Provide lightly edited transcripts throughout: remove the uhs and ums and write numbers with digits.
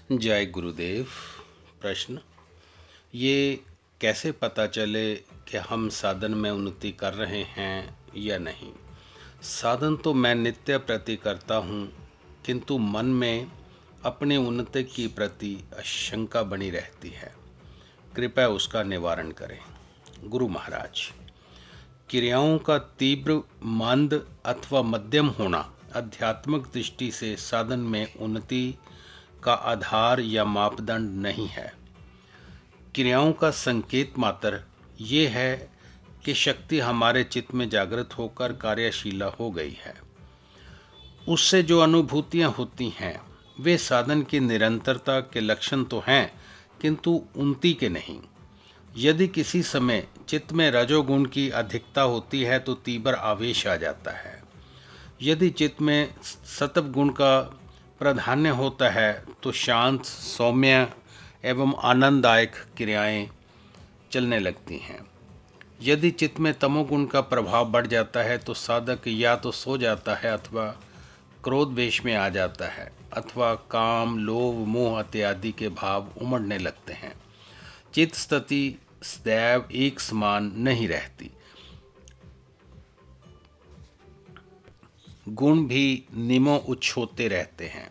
जय गुरुदेव। प्रश्न: ये कैसे पता चले कि हम साधन में उन्नति कर रहे हैं या नहीं? साधन तो मैं नित्य प्रति करता हूँ, किंतु मन में अपनी उन्नति की प्रति आशंका बनी रहती है। कृपया उसका निवारण करें। गुरु महाराज, क्रियाओं का तीव्र, मंद अथवा मध्यम होना आध्यात्मिक दृष्टि से साधन में उन्नति का आधार या मापदंड नहीं है। क्रियाओं का संकेत मात्र ये है कि शक्ति हमारे चित्त में जागृत होकर कार्यशीला हो गई है। उससे जो अनुभूतियां होती हैं वे साधन की निरंतरता के लक्षण तो हैं, किंतु उन्नति के नहीं। यदि किसी समय चित्त में रजोगुण की अधिकता होती है तो तीव्र आवेश आ जाता है। यदि चित्त में सत्व गुण का प्राधान्य होता है तो शांत, सौम्य एवं आनंददायक क्रियाएं चलने लगती हैं। यदि चित्त में तमोगुण का प्रभाव बढ़ जाता है तो साधक या तो सो जाता है अथवा क्रोध वेश में आ जाता है अथवा काम, लोभ, मोह इत्यादि के भाव उमड़ने लगते हैं। चित्त स्थिति सदैव एक समान नहीं रहती। गुण भी निमो उच्च होते रहते हैं,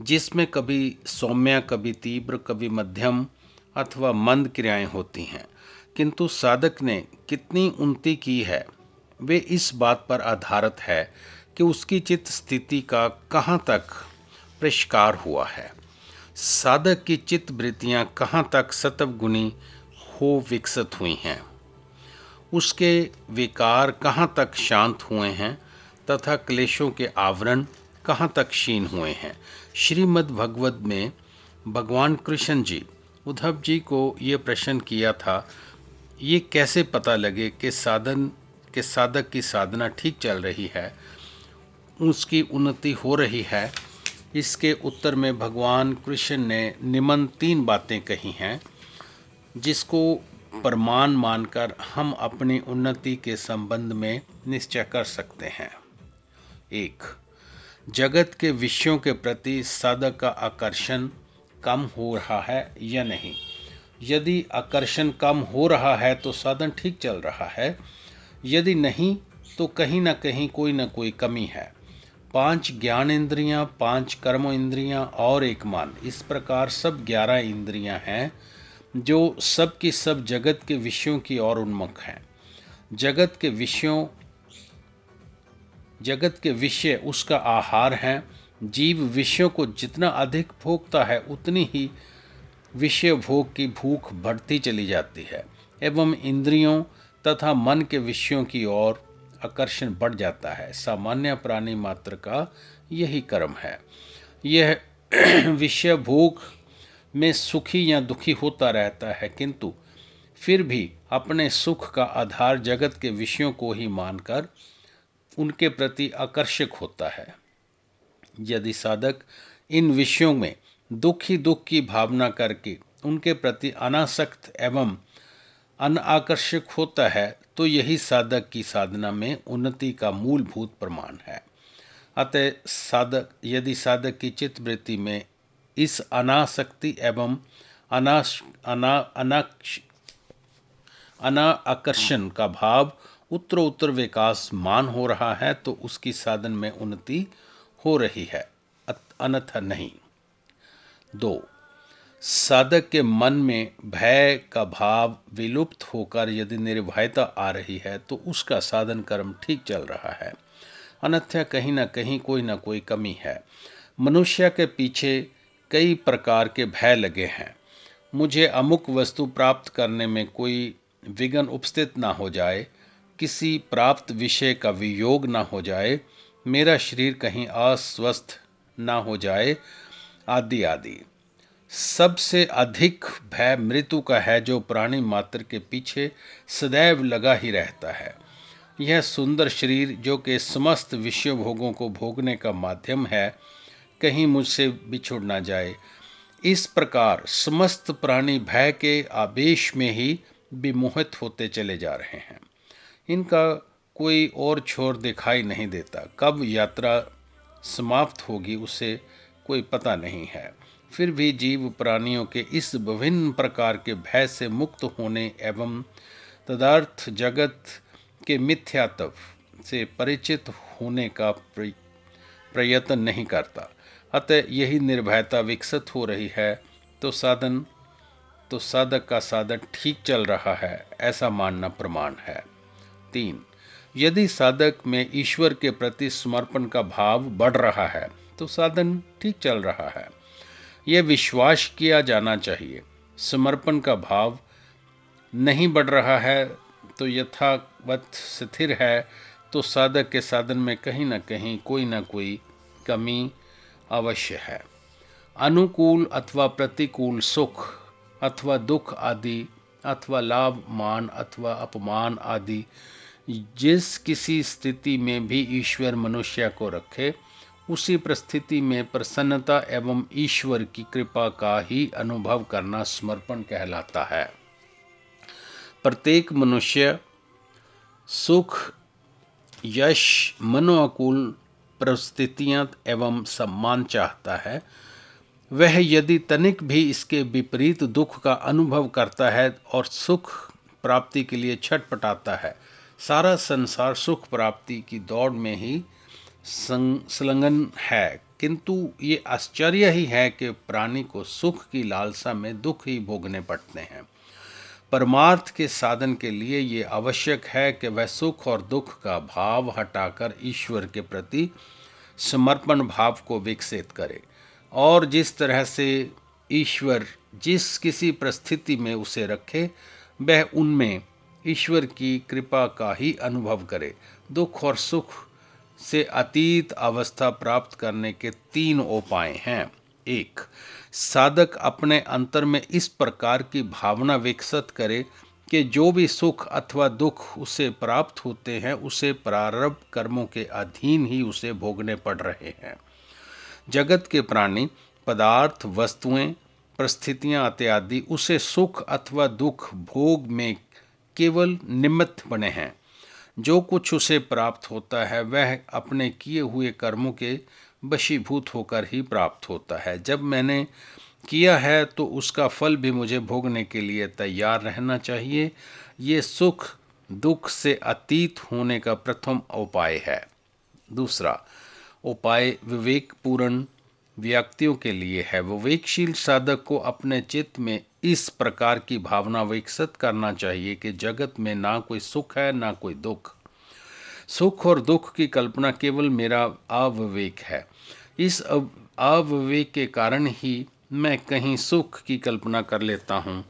जिसमें कभी सौम्य, कभी तीव्र, कभी मध्यम अथवा मंद क्रियाएं होती हैं। किंतु साधक ने कितनी उन्नति की है वे इस बात पर आधारित है कि उसकी चित्त स्थिति का कहाँ तक परिष्कार हुआ है। साधक की चित्त वृत्तियाँ कहाँ तक सत्व गुणी हो विकसित हुई हैं, उसके विकार कहाँ तक शांत हुए हैं तथा क्लेशों के आवरण कहाँ तक क्षीण हुए हैं। श्रीमद् भगवत में भगवान कृष्ण जी उद्धव जी को ये प्रश्न किया था, ये कैसे पता लगे कि साधक की साधना ठीक चल रही है, उसकी उन्नति हो रही है। इसके उत्तर में भगवान कृष्ण ने निम्न 3 बातें कही हैं, जिसको प्रमाण मानकर हम अपनी उन्नति के संबंध में निश्चय कर सकते हैं। 1. जगत के विषयों के प्रति साधक का आकर्षण कम हो रहा है या नहीं। यदि आकर्षण कम हो रहा है तो साधन ठीक चल रहा है, यदि नहीं तो कहीं ना कहीं कोई ना कोई कमी है। 5 ज्ञान इंद्रियां, 5 कर्म इंद्रियां और एक मन, इस प्रकार सब 11 इंद्रियां हैं जो सब की सब जगत के विषयों की ओर उन्मुख हैं। जगत के विषय उसका आहार हैं। जीव विषयों को जितना अधिक भोगता है उतनी ही विषय भोग की भूख बढ़ती चली जाती है एवं इंद्रियों तथा मन के विषयों की ओर आकर्षण बढ़ जाता है। सामान्य प्राणी मात्र का यही कर्म है। यह विषय भोग में सुखी या दुखी होता रहता है, किंतु फिर भी अपने सुख का आधार जगत के विषयों को ही मानकर उनके प्रति आकर्षक होता है। यदि साधक इन विषयों में दुख ही दुख की भावना करके उनके प्रति अनासक्त एवं अनाकर्षक होता है तो यही साधक की साधना में उन्नति का मूलभूत प्रमाण है। अतः यदि साधक की चित्त वृत्ति में इस अनासक्ति एवं अनाकर्षण का भाव उत्तर विकासमान हो रहा है तो उसकी साधन में उन्नति हो रही है, अन्यथा नहीं। 2. साधक के मन में भय का भाव विलुप्त होकर यदि निर्भयता आ रही है तो उसका साधन कर्म ठीक चल रहा है, अन्यथा कहीं ना कहीं कोई ना कोई कमी है। मनुष्य के पीछे कई प्रकार के भय लगे हैं। मुझे अमुक वस्तु प्राप्त करने में कोई विघ्न उपस्थित ना हो जाए, किसी प्राप्त विषय का वियोग ना हो जाए, मेरा शरीर कहीं अस्वस्थ ना हो जाए, आदि आदि। सबसे अधिक भय मृत्यु का है, जो प्राणी मात्र के पीछे सदैव लगा ही रहता है। यह सुंदर शरीर जो कि समस्त विषय भोगों को भोगने का माध्यम है, कहीं मुझसे बिछुड़ ना जाए। इस प्रकार समस्त प्राणी भय के आवेश में ही विमोहित होते चले जा रहे हैं। इनका कोई और छोर दिखाई नहीं देता। कब यात्रा समाप्त होगी उसे कोई पता नहीं है। फिर भी जीव प्राणियों के इस विभिन्न प्रकार के भय से मुक्त होने एवं तदर्थ जगत के मिथ्यात्व से परिचित होने का प्रयत्न नहीं करता। अतः यही निर्भयता विकसित हो रही है तो साधक का साधन ठीक चल रहा है, ऐसा मानना प्रमाण है। 3. यदि साधक में ईश्वर के प्रति समर्पण का भाव बढ़ रहा है तो साधन ठीक चल रहा है, यह विश्वास किया जाना चाहिए। समर्पण का भाव नहीं बढ़ रहा है तो यथावत स्थिर है तो साधक के साधन में कहीं न कहीं कोई न कोई कमी अवश्य है। अनुकूल अथवा प्रतिकूल सुख अथवा दुख आदि अथवा लाभ मान अथवा अपमान आदि जिस किसी स्थिति में भी ईश्वर मनुष्य को रखे, उसी परिस्थिति में प्रसन्नता एवं ईश्वर की कृपा का ही अनुभव करना समर्पण कहलाता है। प्रत्येक मनुष्य सुख, यश, मनोअनुकूल परिस्थितियां एवं सम्मान चाहता है। वह यदि तनिक भी इसके विपरीत दुख का अनुभव करता है और सुख प्राप्ति के लिए छटपटाता है, सारा संसार सुख प्राप्ति की दौड़ में ही संलग्न है। किंतु ये आश्चर्य ही है कि प्राणी को सुख की लालसा में दुख ही भोगने पड़ते हैं। परमार्थ के साधन के लिए ये आवश्यक है कि वह सुख और दुख का भाव हटाकर ईश्वर के प्रति समर्पण भाव को विकसित करे, और जिस तरह से ईश्वर जिस किसी परिस्थिति में उसे रखे, वह उनमें ईश्वर की कृपा का ही अनुभव करे। दुख और सुख से अतीत अवस्था प्राप्त करने के 3 उपाय हैं। 1. साधक अपने अंतर में इस प्रकार की भावना विकसित करे कि जो भी सुख अथवा दुख उसे प्राप्त होते हैं, उसे प्रारब्ध कर्मों के अधीन ही उसे भोगने पड़ रहे हैं। जगत के प्राणी, पदार्थ, वस्तुएं, परिस्थितियां इत्यादि उसे सुख अथवा दुख भोग में केवल निमित्त बने हैं। जो कुछ उसे प्राप्त होता है वह अपने किए हुए कर्मों के वशीभूत होकर ही प्राप्त होता है। जब मैंने किया है तो उसका फल भी मुझे भोगने के लिए तैयार रहना चाहिए। ये सुख दुख से अतीत होने का प्रथम उपाय है। दूसरा उपाय विवेकपूर्ण व्यक्तियों के लिए है। विवेकशील साधक को अपने चित्त में इस प्रकार की भावना विकसित करना चाहिए कि जगत में ना कोई सुख है ना कोई दुख। सुख और दुख की कल्पना केवल मेरा अविवेक है। इस अविवेक के कारण ही मैं कहीं सुख की कल्पना कर लेता हूँ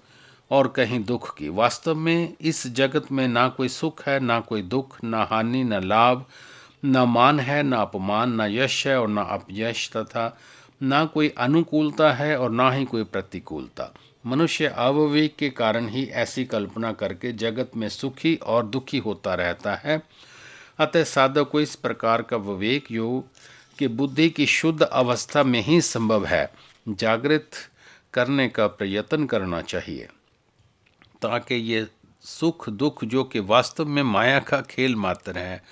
और कहीं दुख की। वास्तव में इस जगत में ना कोई सुख है ना कोई दुख, ना हानि ना लाभ, ना मान है ना अपमान, ना यश है और ना अपयश, तथा ना कोई अनुकूलता है और ना ही कोई प्रतिकूलता। मनुष्य अविवेक के कारण ही ऐसी कल्पना करके जगत में सुखी और दुखी होता रहता है। अतः साधक को इस प्रकार का विवेक योग कि बुद्धि की शुद्ध अवस्था में ही संभव है जागृत करने का प्रयत्न करना चाहिए, ताकि ये सुख दुख जो कि वास्तव में माया का खेल मात्र है,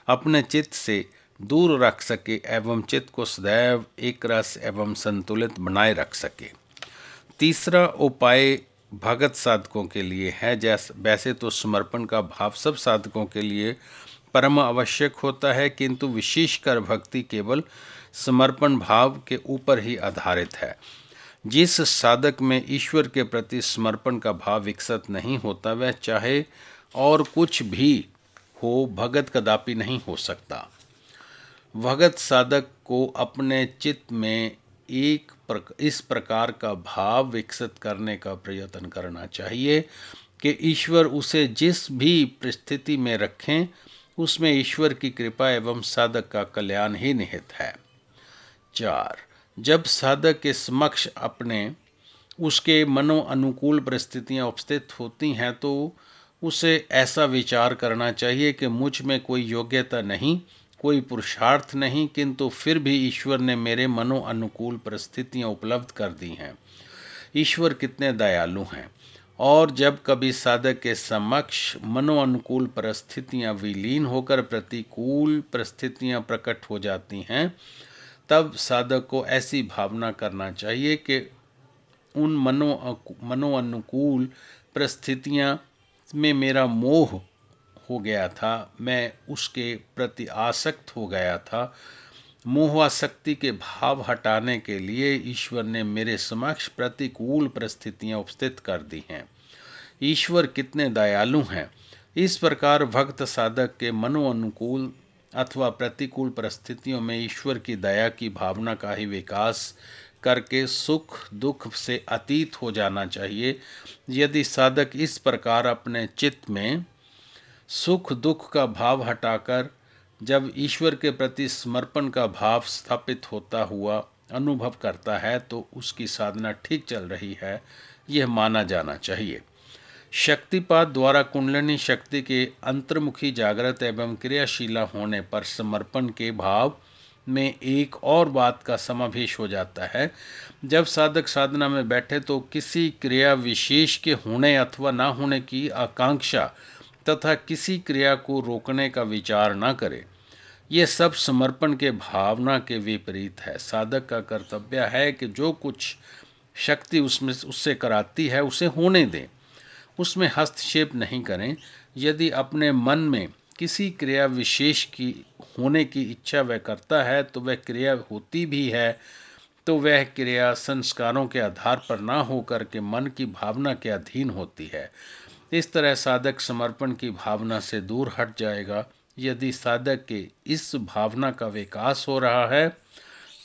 अपने चित्त से दूर रख सके एवं चित्त को सदैव एक रस एवं संतुलित बनाए रख सके। तीसरा उपाय भगत साधकों के लिए है। वैसे तो समर्पण का भाव सब साधकों के लिए परम आवश्यक होता है, किंतु विशेषकर भक्ति केवल समर्पण भाव के ऊपर ही आधारित है। जिस साधक में ईश्वर के प्रति समर्पण का भाव विकसित नहीं होता, वह चाहे और कुछ भी हो, भगत कदापि नहीं हो सकता। भगत साधक को अपने चित्त में इस प्रकार का भाव विकसित करने का प्रयत्न करना चाहिए कि ईश्वर उसे जिस भी परिस्थिति में रखें, उसमें ईश्वर की कृपा एवं साधक का कल्याण ही निहित है। 4. जब साधक के समक्ष उसके मनो अनुकूल परिस्थितियां उपस्थित होती हैं तो उसे ऐसा विचार करना चाहिए कि मुझ में कोई योग्यता नहीं, कोई पुरुषार्थ नहीं, किंतु फिर भी ईश्वर ने मेरे मनो अनुकूल परिस्थितियां उपलब्ध कर दी हैं। ईश्वर कितने दयालु हैं। और जब कभी साधक के समक्ष मनोअनुकूल परिस्थितियां विलीन होकर प्रतिकूल परिस्थितियां प्रकट हो जाती हैं, तब साधक को ऐसी भावना करना चाहिए कि उन मनो अनुकूल परिस्थितियाँ में मेरा मोह हो गया था, मैं उसके प्रति आसक्त हो गया था। मोहासक्ति के भाव हटाने के लिए ईश्वर ने मेरे समक्ष प्रतिकूल परिस्थितियाँ उपस्थित कर दी हैं। ईश्वर कितने दयालु हैं। इस प्रकार भक्त साधक के मनो अनुकूल अथवा प्रतिकूल परिस्थितियों में ईश्वर की दया की भावना का ही विकास करके सुख दुख से अतीत हो जाना चाहिए। यदि साधक इस प्रकार अपने चित्त में सुख दुख का भाव हटाकर जब ईश्वर के प्रति समर्पण का भाव स्थापित होता हुआ अनुभव करता है तो उसकी साधना ठीक चल रही है, यह माना जाना चाहिए। शक्तिपात द्वारा कुंडलिनी शक्ति के अंतर्मुखी जागृत एवं क्रियाशीला होने पर समर्पण के भाव में एक और बात का समावेश हो जाता है। जब साधक साधना में बैठे तो किसी क्रिया विशेष के होने अथवा ना होने की आकांक्षा तथा किसी क्रिया को रोकने का विचार न करे। ये सब समर्पण के भावना के विपरीत है। साधक का कर्तव्य है कि जो कुछ शक्ति उससे कराती है उसे होने दें, उसमें हस्तक्षेप नहीं करें। यदि अपने मन में किसी क्रिया विशेष की होने की इच्छा वह करता है तो वह क्रिया होती भी है तो वह क्रिया संस्कारों के आधार पर ना होकर के मन की भावना के अधीन होती है। इस तरह साधक समर्पण की भावना से दूर हट जाएगा। यदि साधक के इस भावना का विकास हो रहा है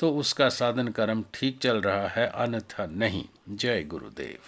तो उसका साधन कर्म ठीक चल रहा है, अन्यथा नहीं। जय गुरुदेव।